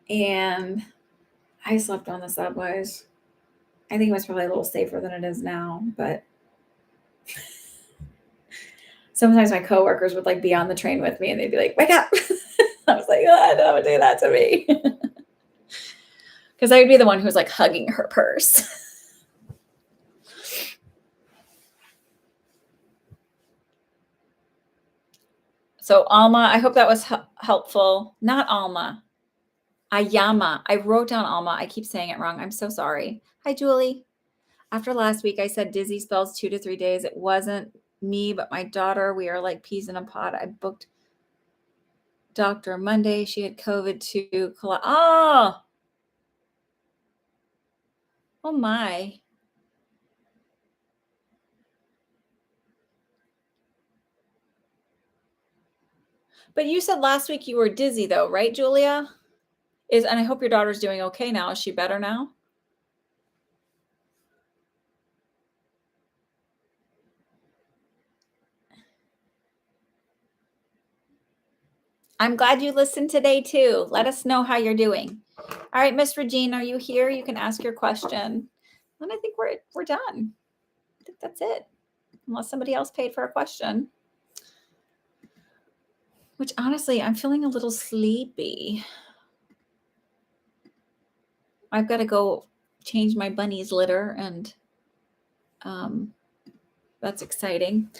And I slept on the subways. I think it was probably a little safer than it is now, but sometimes my coworkers would like be on the train with me and they'd be like, wake up. I was like, oh, don't do that to me. Because I would be the one who was like hugging her purse. So Alma, I hope that was helpful. Not Alma. Ayama. I wrote down Alma. I keep saying it wrong. I'm so sorry. Hi, Julie. After last week, I said dizzy spells 2 to 3 days. It wasn't me, but my daughter. We are like peas in a pod. I booked doctor Monday. She had COVID too. Oh my. But you said last week you were dizzy though, right, Julia? And I hope your daughter's doing okay now. Is she better now? I'm glad you listened today too. Let us know how you're doing. All right, Miss Regine, are you here? You can ask your question. And I think we're done. I think that's it. Unless somebody else paid for a question. Which honestly, I'm feeling a little sleepy. I've got to go change my bunny's litter, and that's exciting.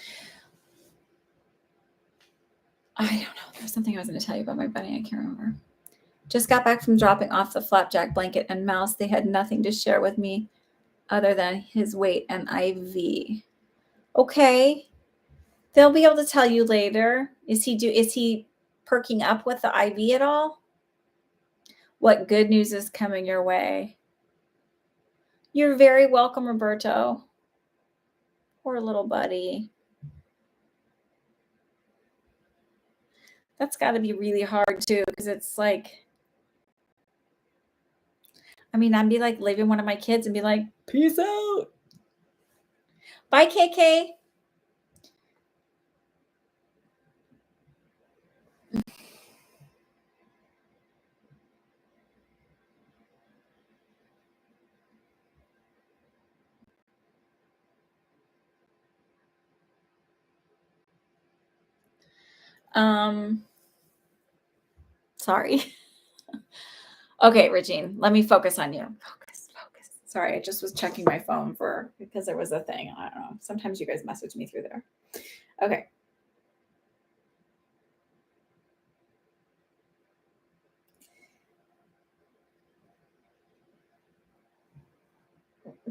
I don't know. There's something I was going to tell you about my bunny. I can't remember. Just got back from dropping off the flapjack blanket and mouse. They had nothing to share with me other than his weight and IV. Okay. They'll be able to tell you later. Is he perking up with the IV at all? What good news is coming your way? You're very welcome, Roberto. Poor little buddy. That's got to be really hard too, because it's like, I mean, I'd be like leaving one of my kids and be like, peace out. Bye, KK. Sorry. Okay, Regine, let me focus on you. Focus. Sorry, I just was checking my phone because there was a thing. I don't know. Sometimes you guys message me through there. Okay.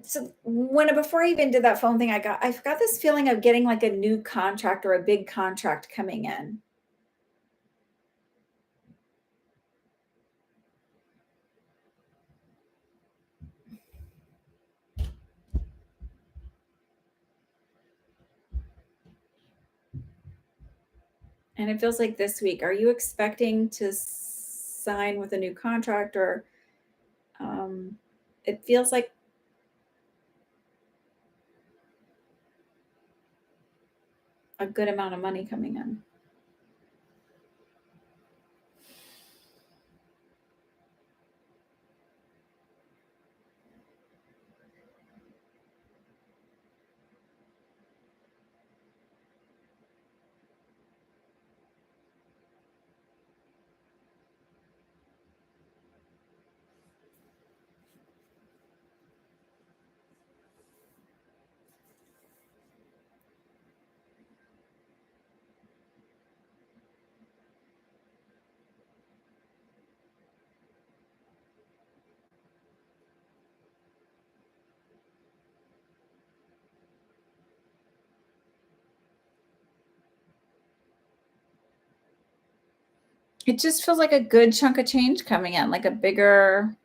So before I even did that phone thing, I've got this feeling of getting like a new contract or a big contract coming in. And it feels like this week. Are you expecting to sign with a new contract, or it feels like a good amount of money coming in? It just feels like a good chunk of change coming in, like a bigger.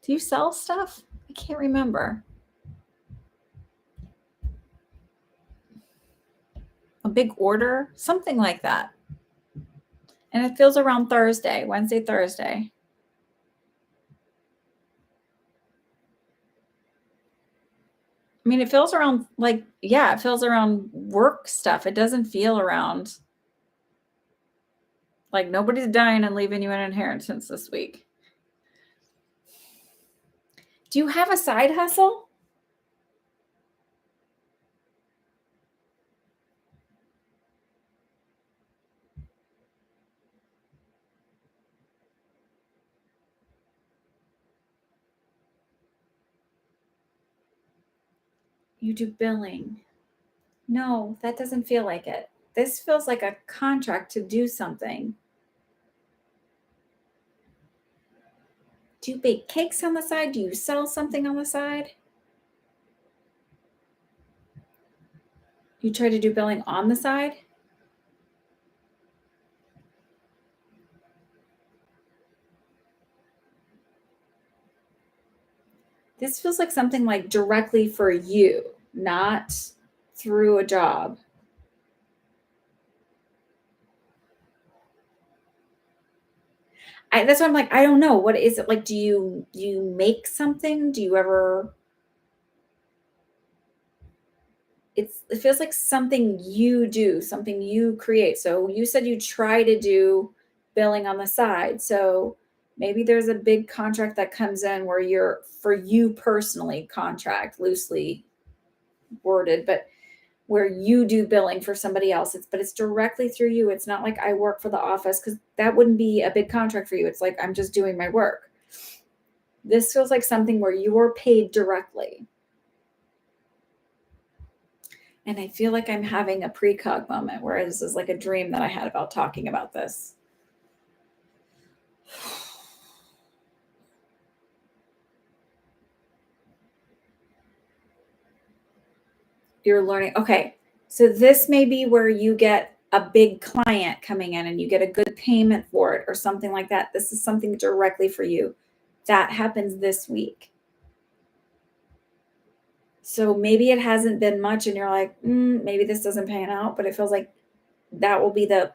Do you sell stuff? I can't remember. A big order, something like that. And it feels around Wednesday, Thursday. I mean, it feels around it feels around work stuff. It doesn't feel around like nobody's dying and leaving you an inheritance this week. Do you have a side hustle? You do billing. No, that doesn't feel like it. This feels like a contract to do something. Do you bake cakes on the side? Do you sell something on the side? You try to do billing on the side? This feels like something like directly for you, not through a job. That's why I'm like, I don't know. What is it like? Do you make something? Do you ever? It feels like something you do, something you create. So you said you try to do billing on the side. So maybe there's a big contract that comes in where you're for you personally contract loosely worded, but where you do billing for somebody else. It's directly through you. It's not like I work for the office, because that wouldn't be a big contract for you. It's like I'm just doing my work. This feels like something where you're paid directly. And I feel like I'm having a precog moment where this is like a dream that I had about talking about this. You're learning. Okay. So this may be where you get a big client coming in and you get a good payment for it or something like that. This is something directly for you. That happens this week. So maybe it hasn't been much and you're like, maybe this doesn't pan out, but it feels like that will be the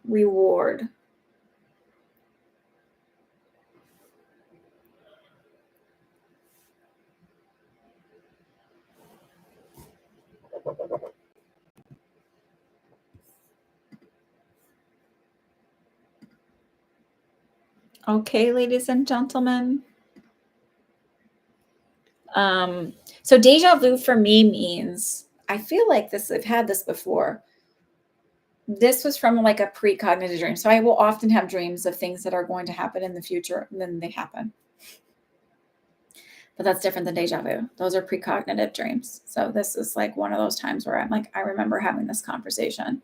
reward. Okay, ladies and gentlemen. So deja vu for me means, I feel like I've had this before. This was from like a precognitive dream. So I will often have dreams of things that are going to happen in the future and then they happen. But that's different than deja vu. Those are precognitive dreams. So this is like one of those times where I'm like, I remember having this conversation.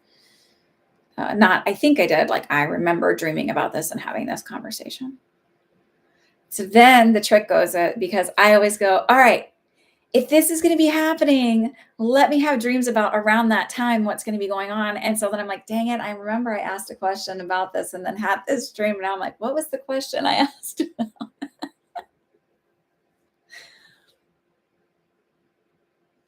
Not, I think I did. Like, I remember dreaming about this and having this conversation. So then the trick goes because I always go, all right, if this is going to be happening, let me have dreams about around that time, what's going to be going on. And so then I'm like, dang it, I remember I asked a question about this and then had this dream. And now I'm like, what was the question I asked?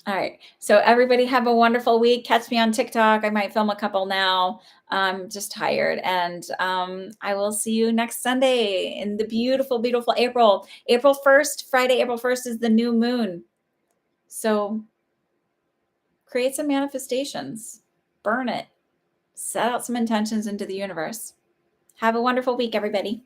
All right. So everybody have a wonderful week. Catch me on TikTok. I might film a couple now. I'm just tired. And I will see you next Sunday in the beautiful, beautiful April. April 1st, Friday, April 1st is the new moon. So create some manifestations, burn it, set out some intentions into the universe. Have a wonderful week, everybody.